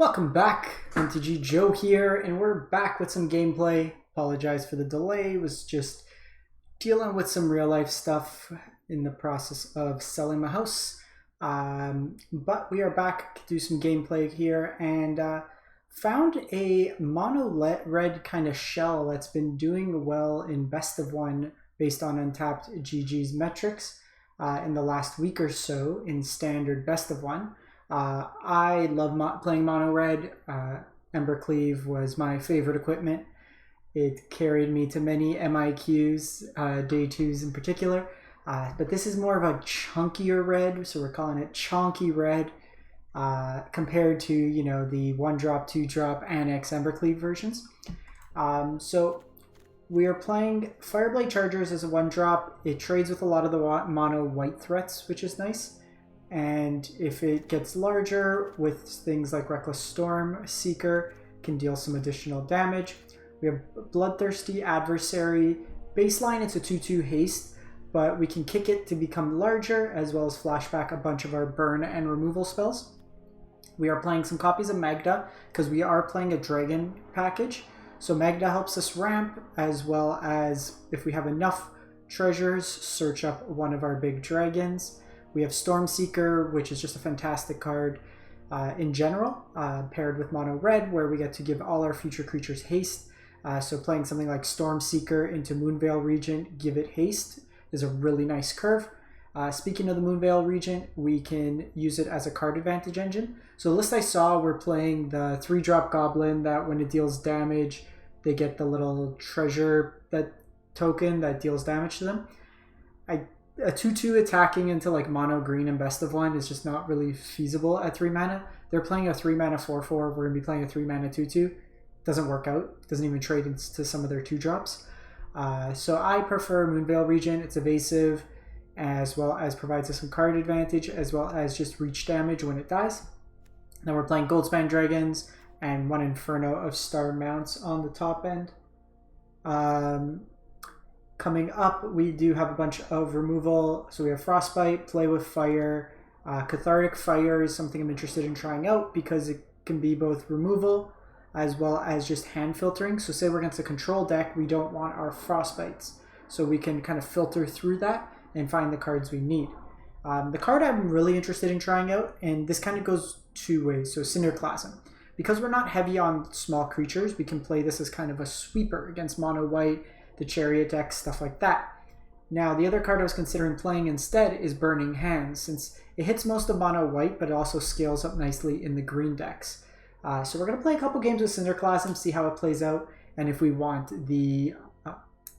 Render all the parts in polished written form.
Welcome back, MTG Joe here, and we're back with some gameplay. Apologize for the delay, was just dealing with some real life stuff in the process of selling my house. But we are back to do some gameplay here, and found a mono red kind of shell that's been doing well in best of one based on Untapped GG's metrics in the last week or so in standard best of one. I love playing mono red. Embercleave was my favorite equipment. It carried me to many MIQs, day twos in particular. But this is more of a chunkier red, so we're calling it chonky red compared to, you know, the 1-drop, 2-drop Annex Embercleave versions. So we are playing Fireblade Chargers as a 1-drop. It trades with a lot of the mono white threats, which is nice. And if it gets larger with things like Reckless Storm Seeker, can deal some additional damage. We have Bloodthirsty Adversary. Baseline, it's a 2/2 haste, but we can kick it to become larger, as well as flashback a bunch of our burn and removal spells. We are playing some copies of Magda, because we are playing a dragon package. So Magda helps us ramp, as well as, if we have enough treasures, search up one of our big dragons. We have Stormseeker, which is just a fantastic card in general, paired with mono red, where we get to give all our future creatures haste. So playing something like Stormseeker into Moonveil Regent, give it haste, is a really nice curve. Speaking of the Moonveil Regent, we can use it as a card advantage engine. So the list I saw, we're playing the 3-drop Goblin that when it deals damage, they get the little treasure token that deals damage to them. A 2/2 attacking into like mono green and best of one is just not really feasible at 3 mana. They're playing a 3 mana 4/4. We're going to be playing a 3 mana 2/2. Doesn't work out. Doesn't even trade into some of their 2-drops. So I prefer Moonveil Regent. It's evasive, as well as provides us some card advantage, as well as just reach damage when it dies. Then we're playing Goldspan Dragons and one Inferno of Star Mounts on the top end. Coming up, we do have a bunch of removal. So we have Frostbite, Play with Fire. Cathartic Fire is something I'm interested in trying out because it can be both removal as well as just hand filtering. So say we're against a control deck, we don't want our Frostbites. So we can kind of filter through that and find the cards we need. The card I'm really interested in trying out, and this kind of goes two ways, so Cinderclasm. Because we're not heavy on small creatures, we can play this as kind of a sweeper against mono white, the Chariot deck, stuff like that. Now, the other card I was considering playing instead is Burning Hands, since it hits most of mono white, but it also scales up nicely in the green decks. So we're going to play a couple games with Cinderclasm, see how it plays out, and if we want the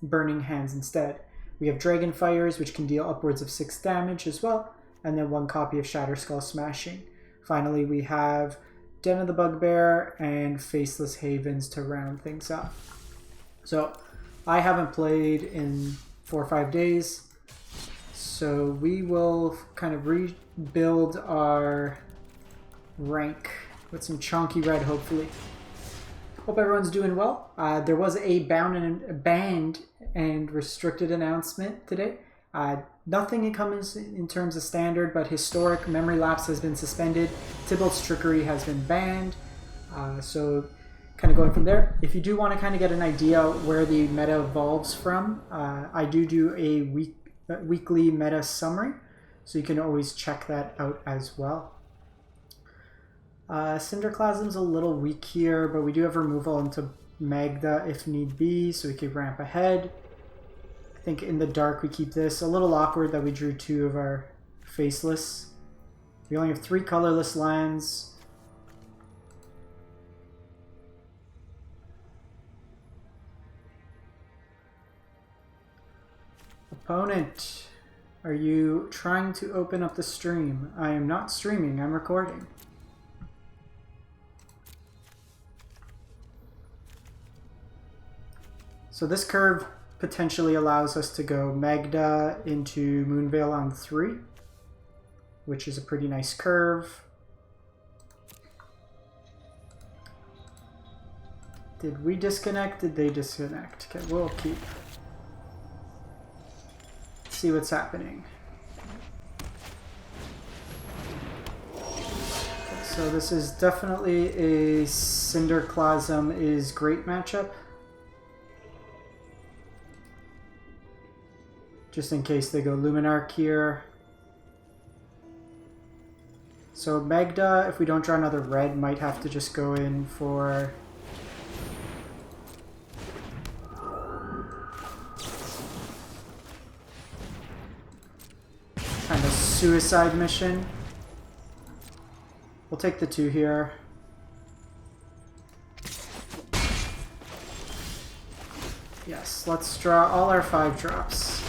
Burning Hands instead. We have Dragonfires, which can deal upwards of 6 damage as well, and then 1 copy of Shatterskull Smashing. Finally, we have Den of the Bugbear and Faceless Havens to round things up. So I haven't played in 4 or 5 days, so we will kind of rebuild our rank with some chunky red, hopefully. Hope everyone's doing well. There was a banned and restricted announcement today. Nothing comes in terms of standard, but historic Memory Lapse has been suspended. Tybalt's Trickery has been banned. So kind of going from there. If you do want to kind of get an idea where the meta evolves from, I do a weekly meta summary, so you can always check that out as well. Cinderclasm's a little weak here, but we do have removal into Magda if need be, so we could ramp ahead. I think in the dark we keep this. A little awkward that we drew 2 of our Faceless. We only have 3 colorless lands. Opponent, are you trying to open up the stream? I am not streaming, I'm recording. So this curve potentially allows us to go Magda into Moonveil on 3, which is a pretty nice curve. Did we disconnect? Did they disconnect? Okay, we'll keep. See what's happening. Okay, So this is definitely a Cinderclasm is great matchup. Just in case they go Luminarch here. So Magda, if we don't draw another red, might have to just go in for... kind of suicide mission. We'll take the 2 here. Yes, let's draw all our 5 drops.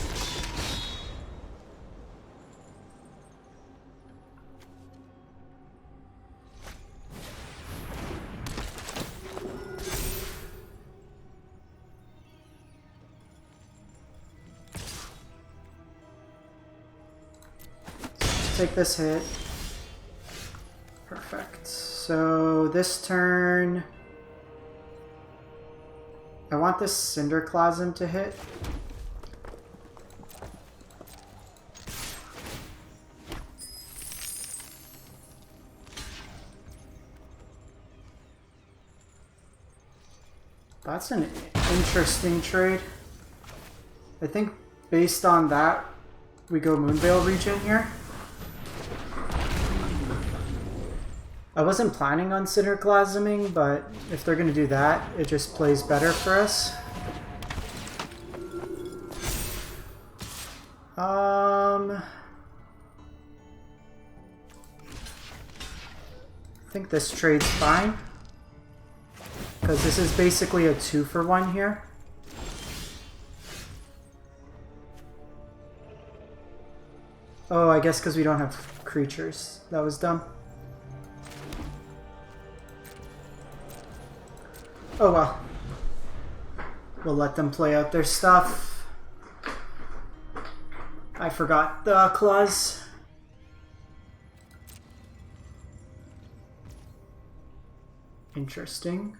Take this hit. Perfect. So this turn, I want this Cinderclasm to hit. That's an interesting trade. I think based on that, we go Moonveil Region here. I wasn't planning on Cinderclasming, but if they're going to do that, it just plays better for us. I think this trade's fine, because this is basically a 2-for-1 here. Oh, I guess because we don't have creatures. That was dumb. Oh well. We'll let them play out their stuff. I forgot the clause. Interesting.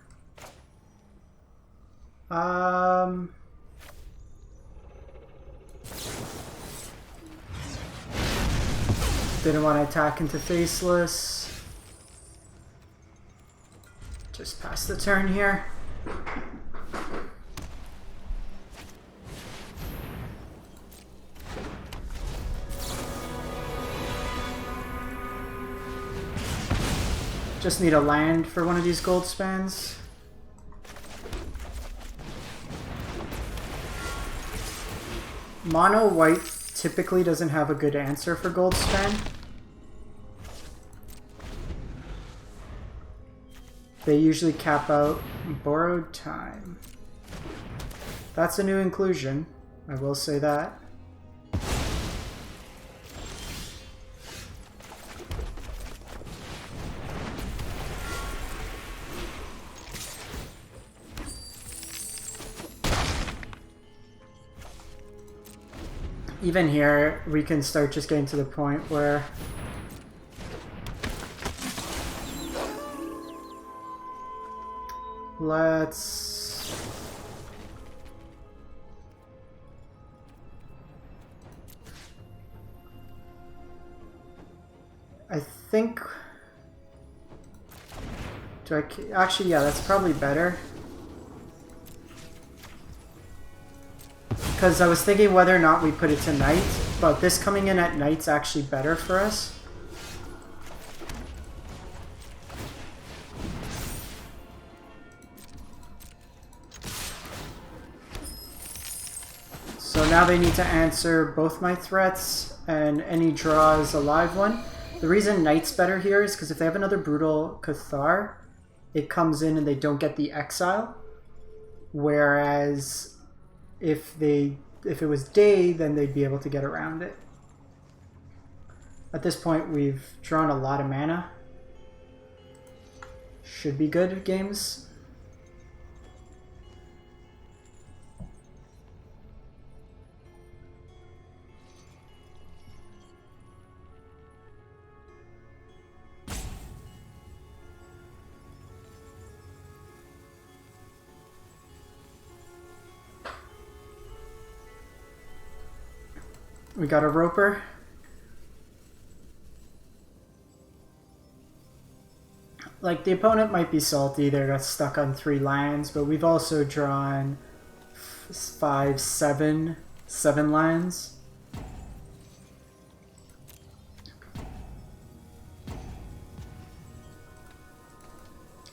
Didn't want to attack into Faceless. Just pass the turn here. Just need a land for one of these gold spans. Mono white typically doesn't have a good answer for gold span. They usually cap out Borrowed Time. That's a new inclusion, I will say that. Even here, we can start just getting to the point where let's... I think... Actually, yeah, that's probably better. Because I was thinking whether or not we put it to night, but this coming in at night's actually better for us. So now they need to answer both my threats, and any draw is a live one. The reason Knight's better here is because if they have another Brutal Cathar, it comes in and they don't get the exile. Whereas if it was day, then they'd be able to get around it. At this point, we've drawn a lot of mana. Should be good games. We got a Roper. Like, the opponent might be salty, they're stuck on 3 lands, but we've also drawn 5, 7 lands.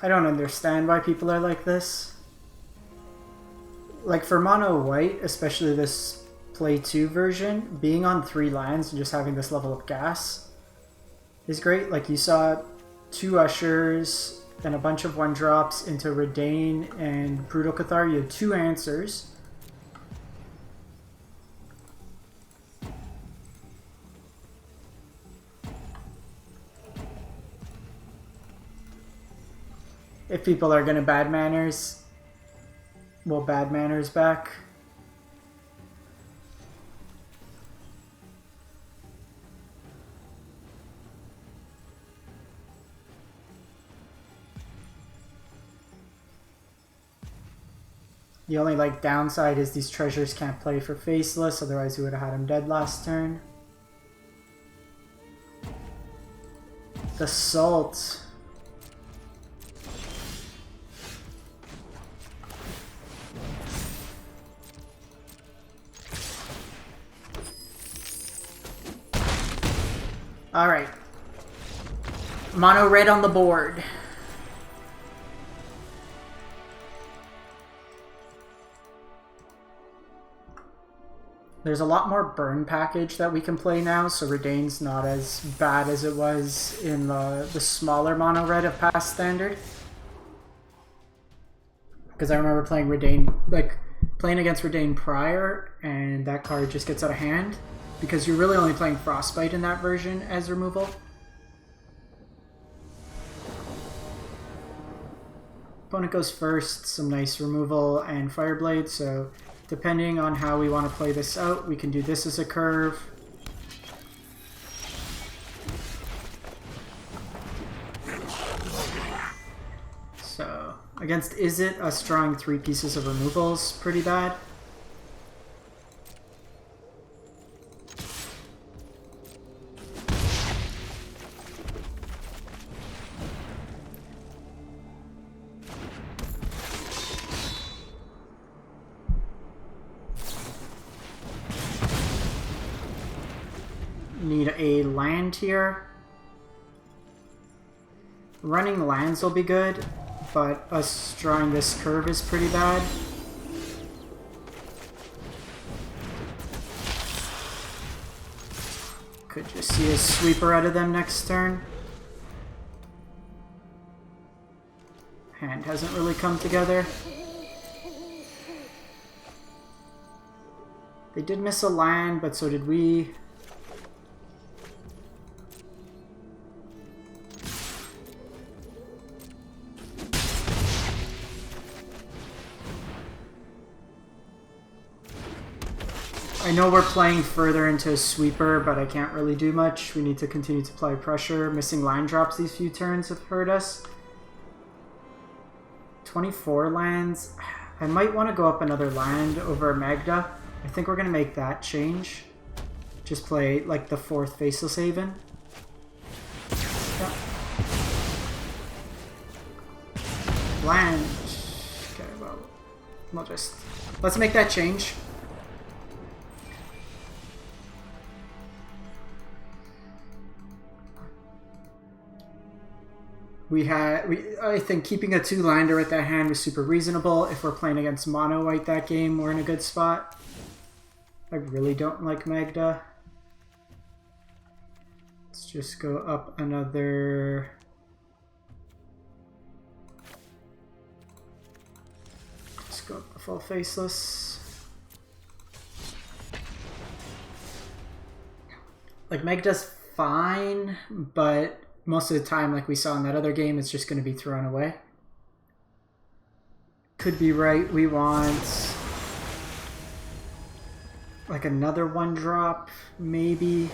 I don't understand why people are like this. Like, for mono white, especially this play 2 version, being on 3 lands and just having this level of gas is great. Like, you saw 2 Ushers and a bunch of 1-drops into Redain and Brutal Cathar. You had 2 answers. If people are gonna bad manners, we'll bad manners back. The only like downside is these treasures can't play for Faceless, otherwise we would have had him dead last turn. The Salt. Alright. Mono red on the board. There's a lot more burn package that we can play now, so Redain's not as bad as it was in the smaller mono red of past standard. Because I remember playing Redain, like playing against Redain prior, and that card just gets out of hand. Because you're really only playing Frostbite in that version as removal. Opponent goes first, some nice removal and Fireblade, so depending on how we want to play this out, we can do this as a curve. So, against Izzet, us drawing 3 pieces of removals, pretty bad. Need a land here. Running lands will be good, but us drawing this curve is pretty bad. Could just see a sweeper out of them next turn. Hand hasn't really come together. They did miss a land, but so did we. I know we're playing further into a sweeper, but I can't really do much. We need to continue to apply pressure. Missing line drops these few turns have hurt us. 24 lands. I might want to go up another land over Magda. I think we're going to make that change. Just play like the 4th Faceless Haven. Yeah. Land. Okay, well, we'll just... Let's make that change. I think keeping a 2-lander at that hand was super reasonable. If we're playing against mono white that game, we're in a good spot. I really don't like Magda. Let's just go up another... Let's go up the full Faceless. Like, Magda's fine, but most of the time, like we saw in that other game, it's just going to be thrown away. Could be right. We want like another 1-drop, maybe.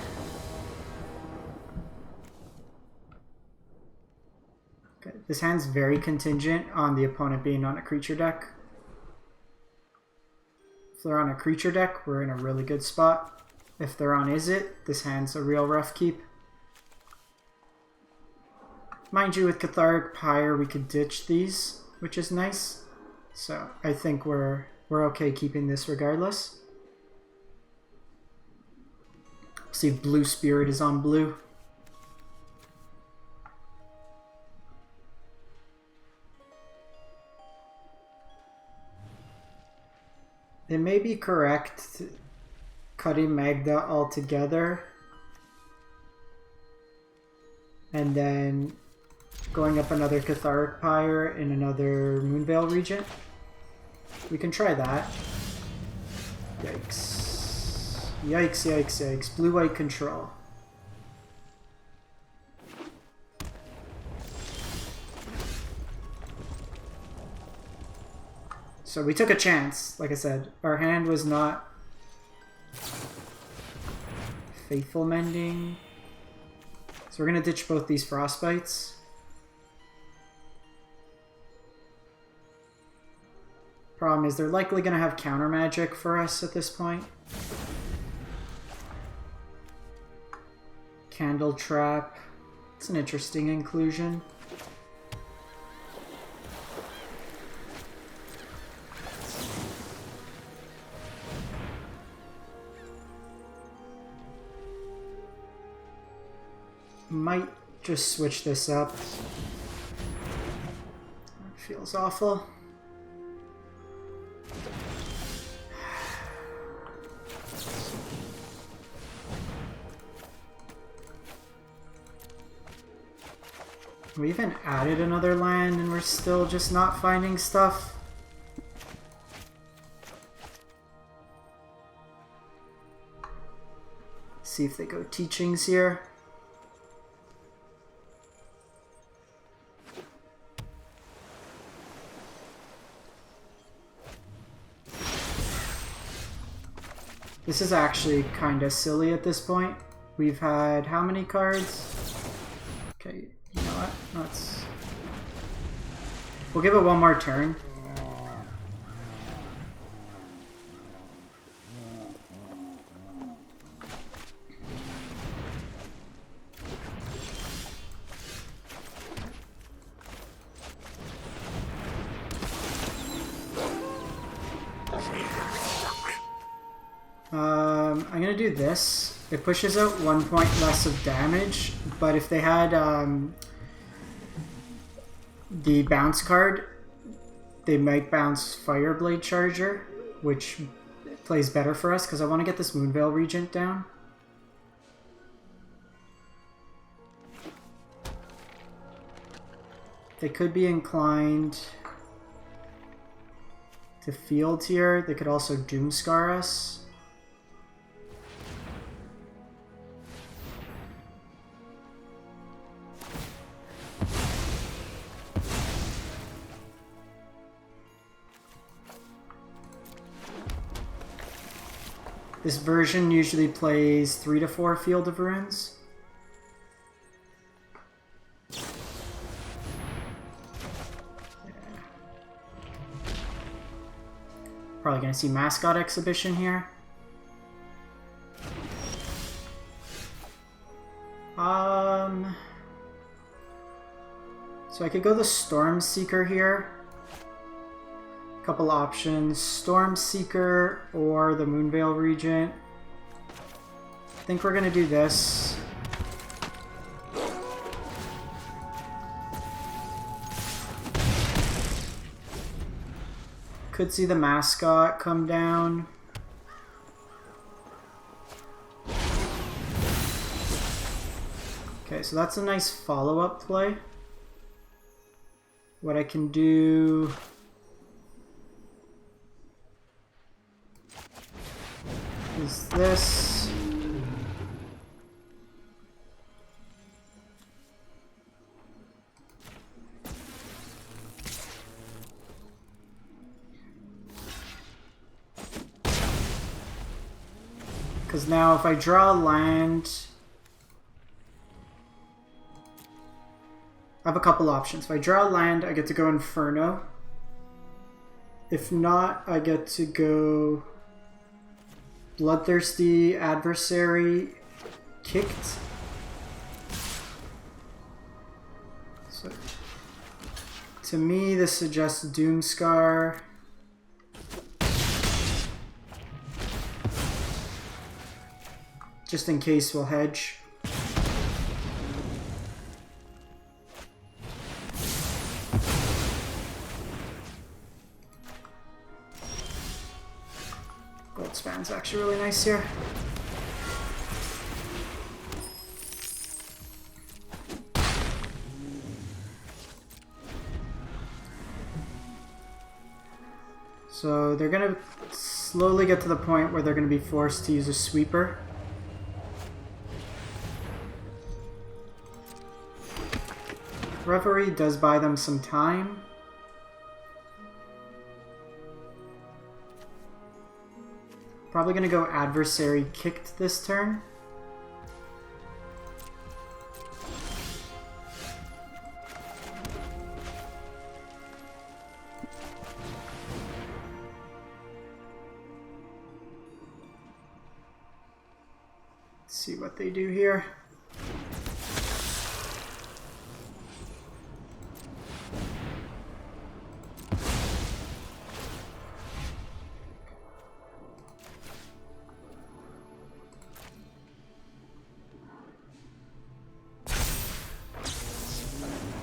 Okay. This hand's very contingent on the opponent being on a creature deck. If they're on a creature deck, we're in a really good spot. If they're on Izzet, this hand's a real rough keep. Mind you, with Catharic Pyre, we could ditch these, which is nice. So I think we're okay keeping this regardless. See if Blue Spirit is on blue. They may be correct cutting Magda altogether and then going up another Catharic Pyre in another Moonveil Regent. We can try that. Yikes. Yikes, yikes, yikes. Blue-white control. So we took a chance, like I said. Our hand was not Faithful Mending. So we're going to ditch both these Frostbites. Problem is they're likely going to have counter magic for us at this point. Candle Trap. It's an interesting inclusion. Might just switch this up. It feels awful. We even added another land and we're still just not finding stuff. See if they go teachings here. This is actually kind of silly at this point. We've had how many cards? Okay, you know what? We'll give it one more turn. I'm gonna do this. It pushes out 1 point less of damage, but if they had the bounce card, they might bounce Fireblade Charger, which plays better for us because I want to get this Moonveil Regent down. They could be inclined to field here. They could also Doomscar us. This version usually plays 3 to 4 Field of Ruins. Yeah. Probably gonna see Mascot Exhibition here. So I could go the Storm Seeker here. Couple options, Storm Seeker or the Moonveil Regent. I think we're gonna do this. Could see the Mascot come down. Okay, so that's a nice follow-up play. What I can do... is this. Because now if I draw land, I have a couple options. If I draw land, I get to go Inferno. If not, I get to go Bloodthirsty Adversary, Kicked. To me, this suggests Doomscar. Just in case we'll hedge. Goldspan's actually really nice here. So they're going to slowly get to the point where they're going to be forced to use a sweeper. Reverie does buy them some time. Probably going to go Adversary Kicked this turn. Let's see what they do here.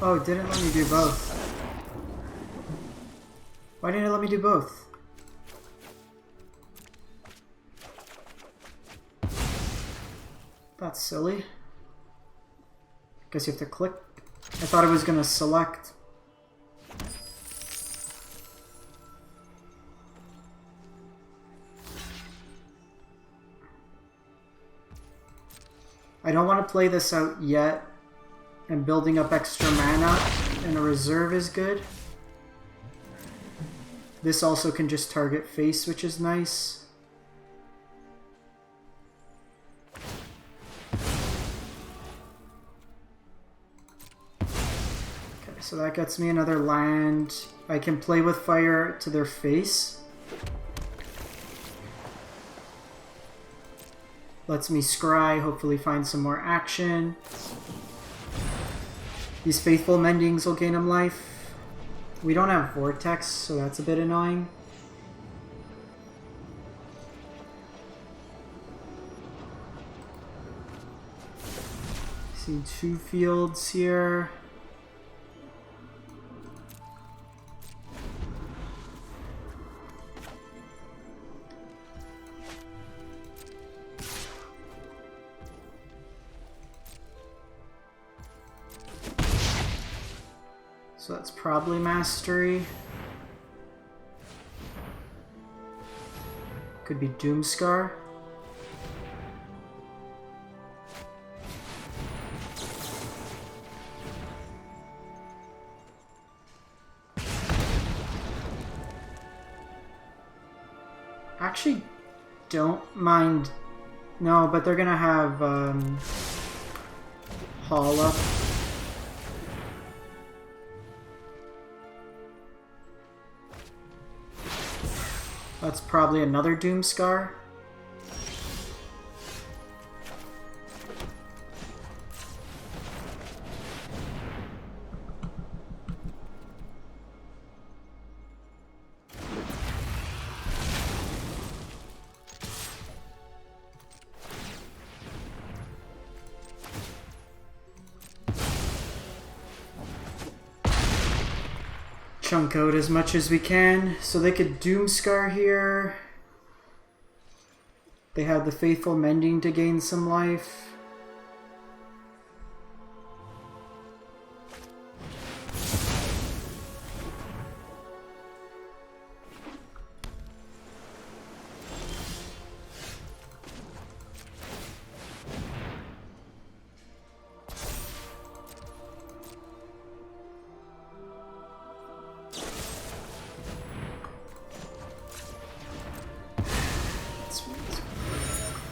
Oh, it didn't let me do both. Why didn't it let me do both? That's silly. Guess you have to click. I thought it was gonna select. I don't want to play this out yet. And building up extra mana in a reserve is good. This also can just target face, which is nice. Okay, so that gets me another land. I can play with fire to their face. Lets me scry, hopefully find some more action. These Faithful Mendings will gain him life. We don't have Vortex, so that's a bit annoying. See 2 fields here. So that's probably Mastery. Could be Doomscar. Actually, don't mind. No, but they're gonna have Haul up. That's probably another Doomscar. Chunk out as much as we can. So they could Doomscar here. They have the Faithful Mending to gain some life.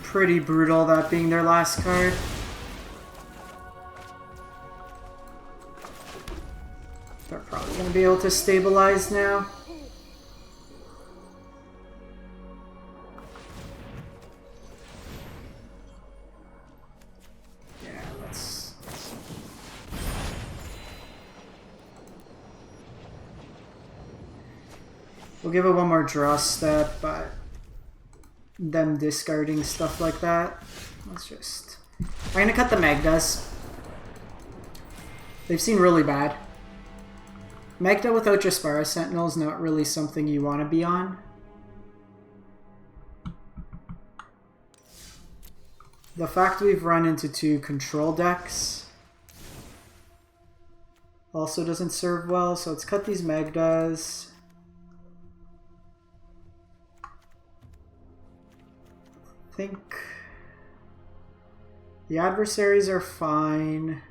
Pretty brutal, that being their last card. They're probably going to be able to stabilize now. Yeah, let's... We'll give it one more draw step, but them discarding stuff like that. Let's just... I'm gonna cut the Magdas. They've seen really bad. Magda without Jaspara Sentinel is not really something you want to be on. The fact we've run into 2 control decks also doesn't serve well, so let's cut these Magdas. I think the adversaries are fine.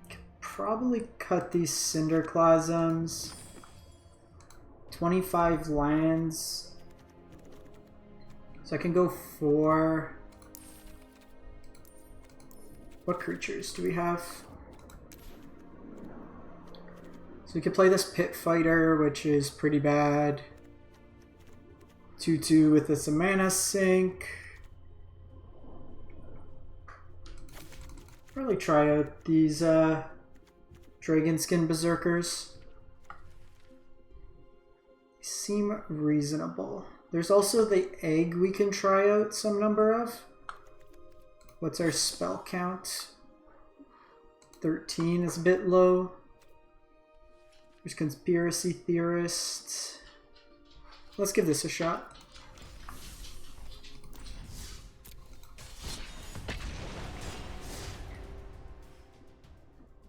Could probably cut these Cinderclasms. 25 lands. So I can go 4. What creatures do we have? So we could play this Pit Fighter, which is pretty bad. 2/2 with this mana sink. Probably try out these Dragonskin Berserkers. They seem reasonable. There's also the egg we can try out some number of. What's our spell count? 13 is a bit low. There's Conspiracy Theorist. Let's give this a shot.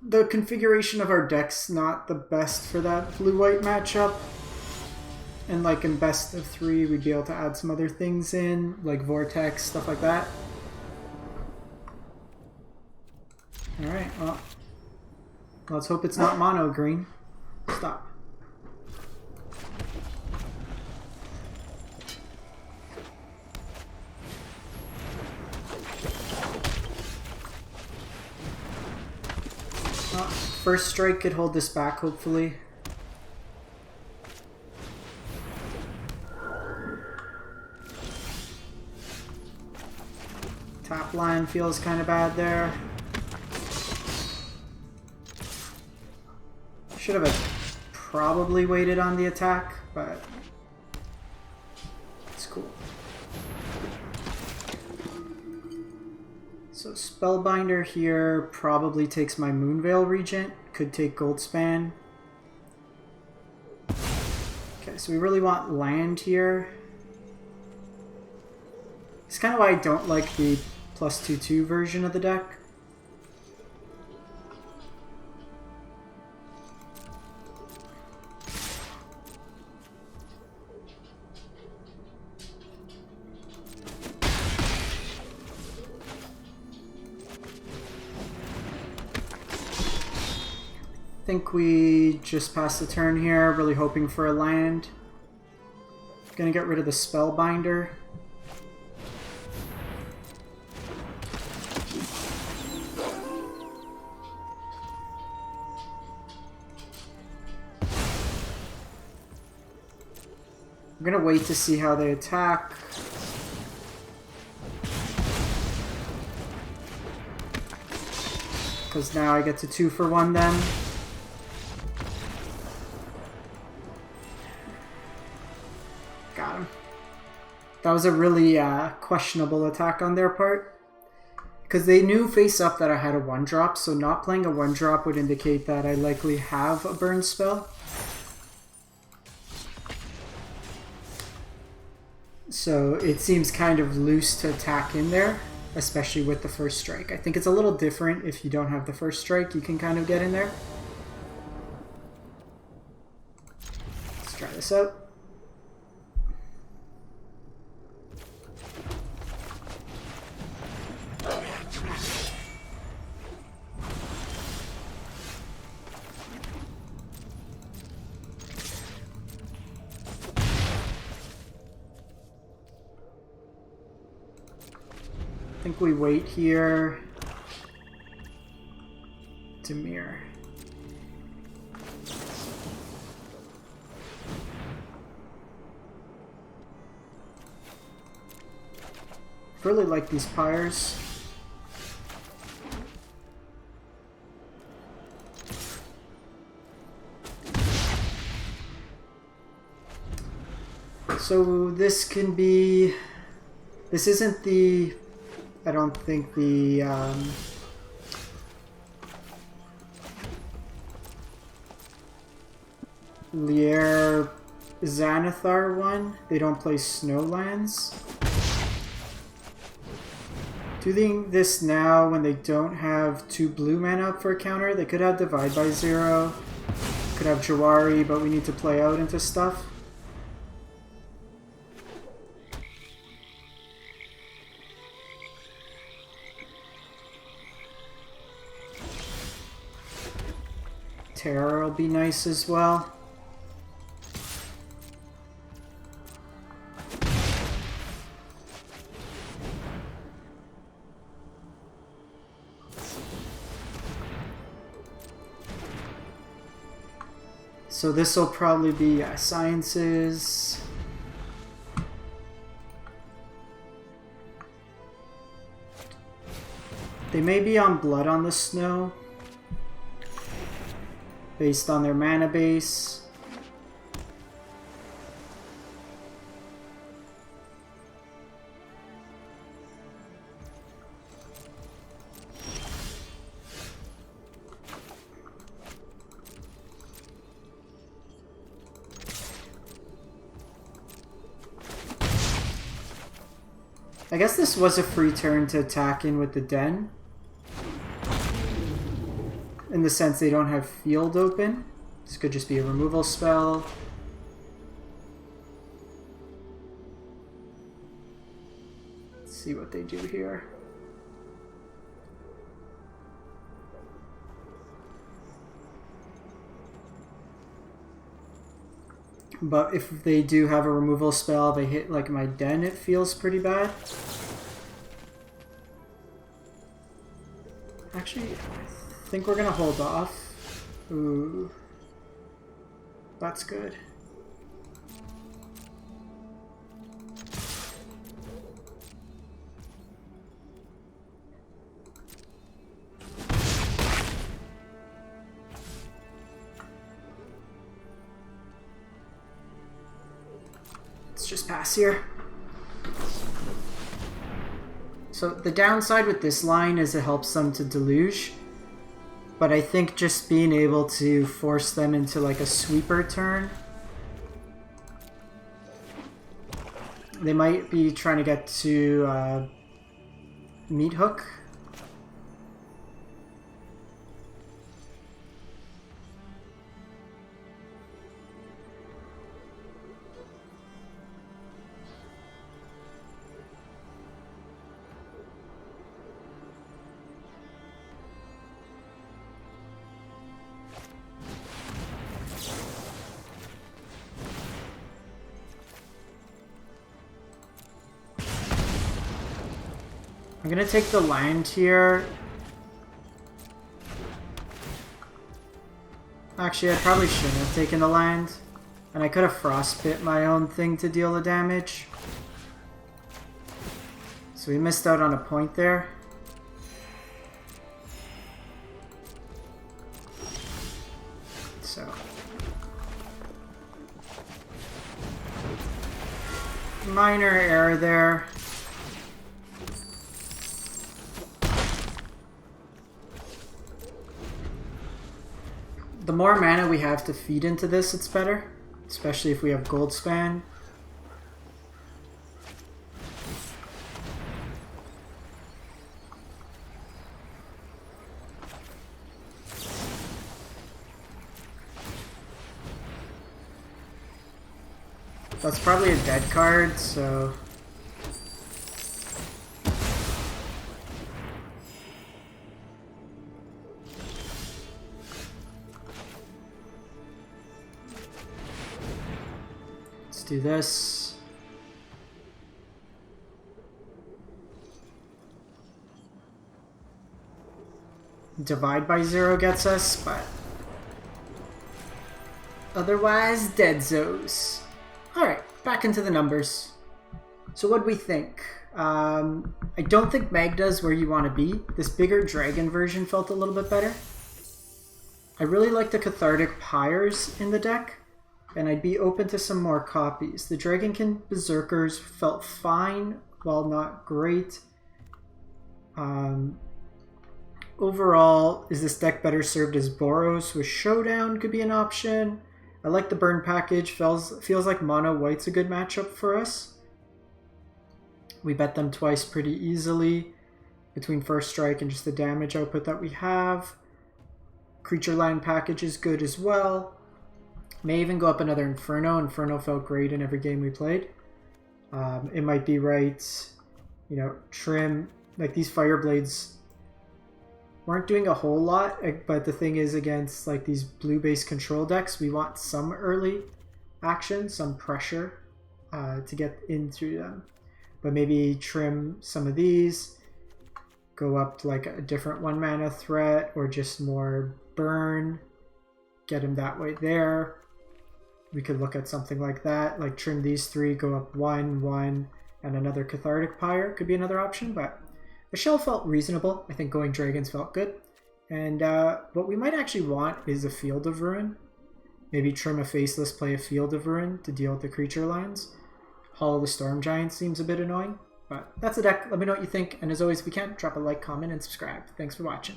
The configuration of our deck's not the best for that blue-white matchup. And like in best of 3, we'd be able to add some other things in, like Vortex, stuff like that. Alright, well, let's hope it's not mono green. Stop. First strike could hold this back, hopefully. Top line feels kind of bad there. Should have probably waited on the attack, but it's cool. So Spellbinder here probably takes my Moonveil Regent, could take Goldspan. Okay, so we really want land here. It's kind of why I don't like the +2/2 version of the deck. I think we just passed the turn here, really hoping for a land. Gonna get rid of the Spellbinder. I'm gonna wait to see how they attack. Because now I get to 2 for 1 then. Got him. That was a really questionable attack on their part. Because they knew face up that I had a 1-drop, so not playing a 1-drop would indicate that I likely have a burn spell. So it seems kind of loose to attack in there, especially with the first strike. I think it's a little different if you don't have the first strike, you can kind of get in there. Let's try this out. I think we wait here to mirror. Really like these pyres. So this can be... This isn't the... I don't think the... Lier Xanathar one. They don't play Snowlands. Doing this now when they don't have 2 blue mana up for a counter. They could have Divide by Zero. Could have Jawari, but we need to play out into stuff. Terror will be nice as well. So this will probably be Sciences. They may be on Blood on the Snow, based on their mana base. I guess this was a free turn to attack in with the Den. In the sense they don't have field open. This could just be a removal spell. Let's see what they do here. But if they do have a removal spell, they hit like my Den, it feels pretty bad. Actually, I think we're gonna hold off. Ooh. That's good. Just pass here. So the downside with this line is it helps them to deluge, but I think just being able to force them into like a sweeper turn. They might be trying to get to Meat Hook. I'm gonna take the land here. Actually, I probably shouldn't have taken the land. And I could have frostbit my own thing to deal the damage. So we missed out on a point there. So. Minor error there. The more mana we have to feed into this, it's better. Especially if we have Gold Span. That's probably a dead card, so... do this. Divide by Zero gets us, but otherwise dead zoes. Alright, back into the numbers. So what do we think? I don't think Magda's where you want to be. This bigger dragon version felt a little bit better. I really like the Cathartic Pyres in the deck. and I'd be open to some more copies. The Dragonkin Berserkers felt fine, while not great. Overall, is this deck better served as Boros with Showdown? Could be an option. I like the burn package. Feels like mono white's a good matchup for us. We bet them twice pretty easily between first strike and just the damage output that we have. Creature line package is good as well. May even go up another Inferno. Inferno felt great in every game we played. It might be right, you know, trim, like these Fireblades weren't doing a whole lot, but the thing is, against like these blue-based control decks, we want some early action, some pressure to get into them. But maybe trim some of these, go up like a different 1-mana threat, or just more burn, get him that way there. We could look at something like that, like trim these 3, go up 1, 1, and another Cathartic Pyre could be another option, but the shell felt reasonable. I think going Dragons felt good. And what we might actually want is a Field of Ruin. Maybe trim a Faceless, play a Field of Ruin to deal with the creature lines. Hollow the Storm Giant seems a bit annoying, but that's a deck. Let me know what you think. And as always, if you can, drop a like, comment, and subscribe. Thanks for watching.